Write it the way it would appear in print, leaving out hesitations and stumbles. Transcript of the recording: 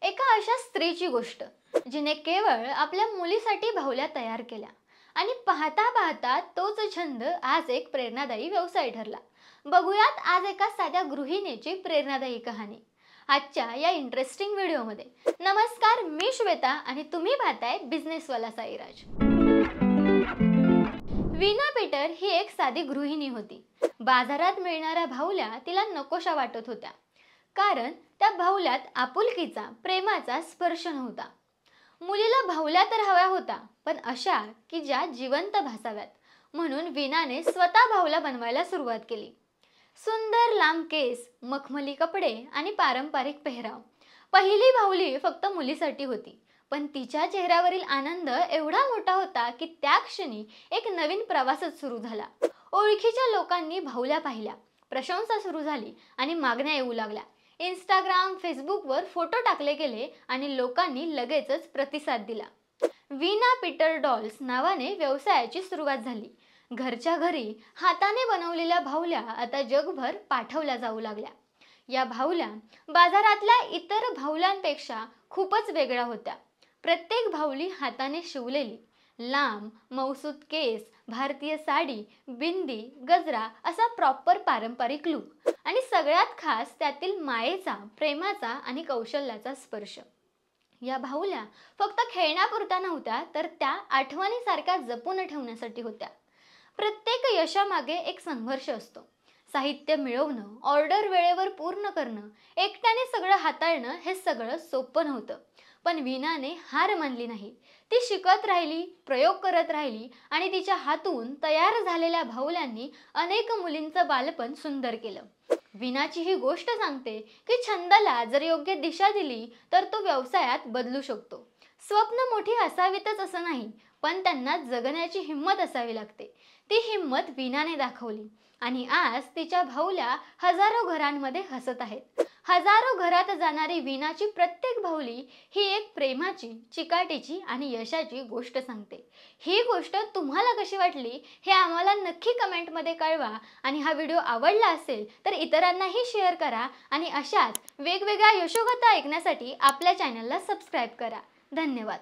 एका अशा स्त्रीची गोष्ट जिने केवळ आपल्या मुलीसाठी बाहुल्या तयार केल्या आणि पाहता पाहता तोच छंद आज एक प्रेरणादायी व्यवसाय ठरला। बघूयात आज एका साध्या गृहिणीची प्रेरणादायी कहाणी आजच्या या इंटरेस्टिंग व्हिडिओमध्ये। नमस्कार, मी श्वेता आणि तुम्ही पाहताय बिझनेसवाला साईराज। वीणा पीटर ही एक साधी गृहिणी होती। बाजारात मिळणाऱ्या बाहुल्या तिला नकोशा वाटत होत्या, कारण त्या बाहुल्यात आपुलकीचा, प्रेमाचा स्पर्श नव्हता। मुलीला बाहुल्या तर हव्या होता, पण अशा की ज्या जिवंत भासाव्यात। म्हणून वीणाने स्वतः बाहुल्या बनवायला सुरुवात केली। सुंदर लांब केस, मखमली कपडे आणि पारंपरिक पेहराव। पहिली बाहुली फक्त मुलीसाठी होती, पण तिच्या चेहऱ्यावरील आनंद एवढा मोठा होता की त्या क्षणी एक नवीन प्रवासच सुरू झाला। ओळखीच्या लोकांनी बाहुल्या पाहिल्या, प्रशंसा सुरू झाली आणि मागण्या येऊ लागल्या। इंस्टाग्राम, फेसबुकवर फोटो टाकले गेले आणि लोकांनी लगेचच प्रतिसाद दिला। वीणा पीटर डॉल्स नावाने व्यवसायाची सुरुवात झाली। घरच्या घरी हाताने बनवलेल्या बाहुल्या आता जगभर पाठवल्या जाऊ लागल्या। या बाहुल्या बाजारातल्या इतर बाहुल्यांपेक्षा खूपच वेगळ्या होत्या। प्रत्येक बाहुली हाताने शिवलेली, लांब मौसूद केस, भारतीय साडी, बिंदी, गजरा असा प्रॉपर पारंपरिक लुक आणि सगळ्यात खास त्यातील मायेचा, प्रेमाचा आणि कौशल्याचा स्पर्श। या बाहुल्या फक्त खेळण्यापुरत्या नव्हत्या, तर त्या आठवणीसारख्या जपून ठेवण्यासाठी होत्या। प्रत्येक यशामागे एक संघर्ष असतो। साहित्य मिळवणं, ऑर्डर वेळेवर पूर्ण करणं, एकट्याने सगळं हाताळणं हे सगळं सोपं नव्हतं। पण वीणाने हार मानली नाही। ती शिकत राहिली, प्रयोग करत राहिली आणि तिच्या हातून तयार झालेल्या बाहुल्यांनी अनेक मुलींचं बालपण सुंदर केलं। वीणाची ही गोष्ट सांगते की छंदाला जर योग्य दिशा दिली तर तो व्यवसायात बदलू शकतो। स्वप्न मोठी असावीतच असं नाही, पण त्यांना जगण्याची हिंमत असावी लागते। ती हिंमत वीणाने दाखवली आणि आज तिच्या बाहुल्या हजारो घरांमध्ये हसत आहेत। हजारो घरात जाणारी वीणाची प्रत्येक बाहुली ही एक प्रेमाची, चिकाटीची आणि यशाची गोष्ट सांगते। ही गोष्ट तुम्हाला कशी वाटली हे आम्हाला नक्की कमेंटमध्ये कळवा आणि हा व्हिडिओ आवडला असेल तर इतरांनाही शेअर करा आणि अशाच वेगवेगळ्या यशोगाथा ऐकण्यासाठी आपल्या चॅनलला सबस्क्राइब करा। धन्यवाद।